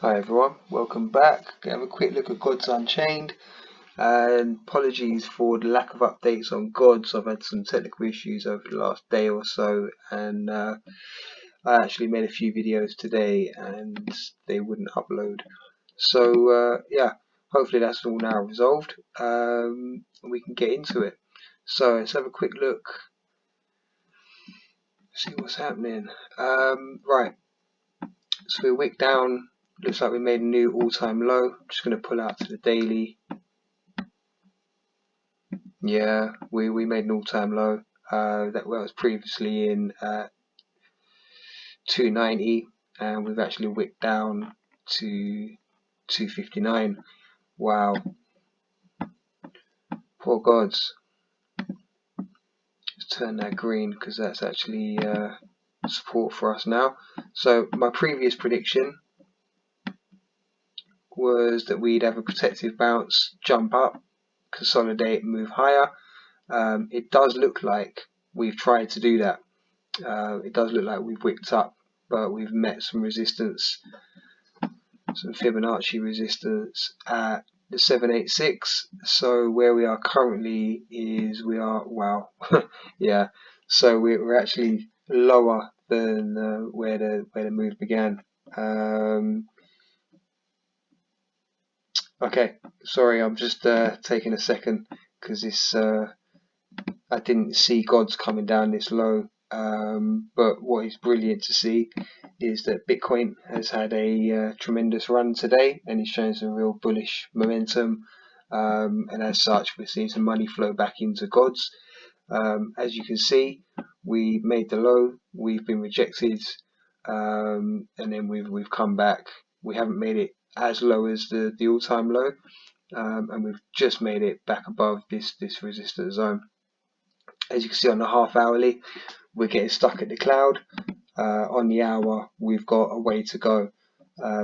Hi everyone, welcome back. Have a quick look at Gods Unchained, and apologies for the lack of updates on Gods. I've had some technical issues over the last day or so, and I actually made a few videos today and they wouldn't upload. So yeah, hopefully that's all now resolved. We can get into it. So let's have a quick look, see what's happening. Right, so we're a wick down. Looks like we made a new all-time low. I'm just going to pull out to the daily. Yeah, we made an all-time low. That was previously in 290, and we've actually wicked down to 259. Wow, poor gods. Let's turn that green because that's actually support for us now. So my previous prediction was that we'd have a protective bounce, jump up, consolidate, move higher. It does look like we've tried to do that. It does look like we've wicked up, but we've met some resistance, some Fibonacci resistance at the 786. So where we are currently is wow, yeah. So we're actually lower than where the move began. Okay, sorry, I'm just taking a second because this I didn't see gods coming down this low. But what is brilliant to see is that Bitcoin has had a tremendous run today and is showing some real bullish momentum. And as such, we're seeing some money flow back into gods. As you can see, we made the low, we've been rejected, and then we've come back. We haven't made it as low as the all-time low, and we've just made it back above this resistance zone. As you can see on the half hourly, we're getting stuck at the cloud. On the hour, we've got a way to go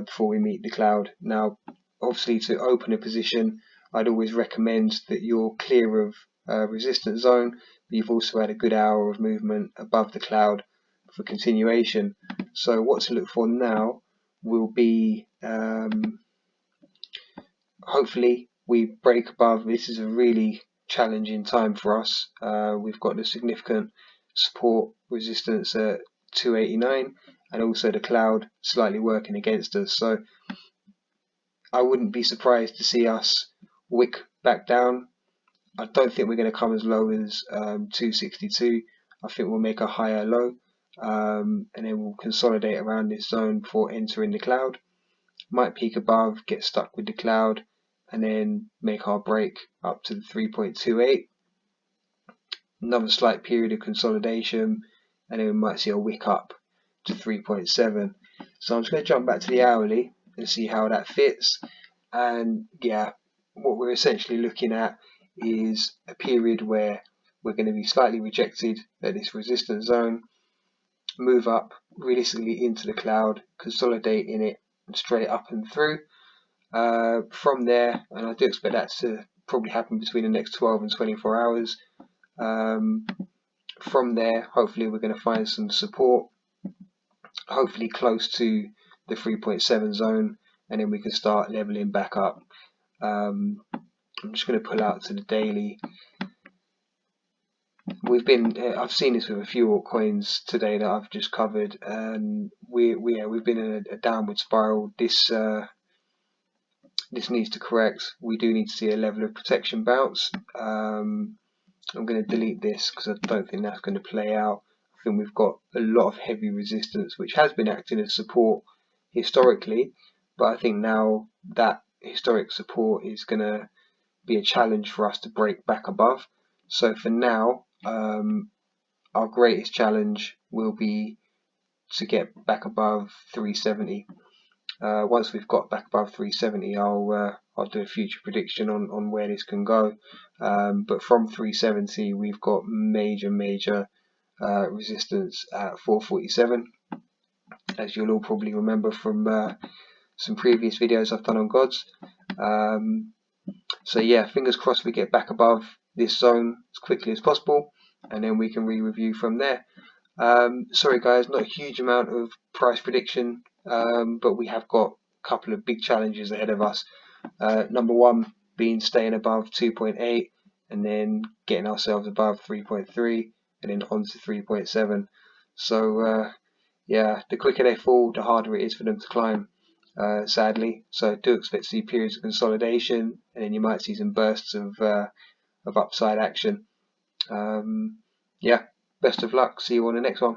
before we meet the cloud. Now, obviously, to open a position, I'd always recommend that you're clear of resistance zone, but you've also had a good hour of movement above the cloud for continuation. So what to look for now will be hopefully we break above. This is a really challenging time for us. We've got the significant support resistance at 289 and also the cloud slightly working against us. So I wouldn't be surprised to see us wick back down. I don't think we're going to come as low as 262. I think we'll make a higher low, and then we'll consolidate around this zone before entering the cloud. Might peak above, get stuck with the cloud, and then make our break up to the 3.28. Another slight period of consolidation, and then we might see a wick up to 3.7. So I'm just going to jump back to the hourly and see how that fits. And yeah, what we're essentially looking at is a period where we're going to be slightly rejected at this resistance zone, move up realistically into the cloud, consolidate in it, and straight up and through. From there, and I do expect that to probably happen between the next 12 and 24 hours. From there, hopefully we're going to find some support, hopefully close to the 3.7 zone, and then we can start leveling back up. I'm just going to pull out to the daily. I've seen this with a few altcoins today that I've just covered, and we've been in a downward spiral. This needs to correct. We do need to see a level of protection bounce. I'm going to delete this because I don't think that's going to play out. I think we've got a lot of heavy resistance which has been acting as support historically, but I think now that historic support is going to be a challenge for us to break back above. So for now, our greatest challenge will be to get back above 370. Once we've got back above 370, I'll do a future prediction on where this can go. But from 370, we've got major resistance at 447, as you'll all probably remember from some previous videos I've done on gods. So yeah, fingers crossed we get back above this zone as quickly as possible, and then we can re-review from there. Sorry guys, not a huge amount of price prediction, but we have got couple of big challenges ahead of us. Number one being staying above 2.8 and then getting ourselves above 3.3 and then on to 3.7. So yeah, the quicker they fall, the harder it is for them to climb, sadly. So I do expect to see periods of consolidation, and then you might see some bursts of upside action. Yeah, best of luck. See you on the next one.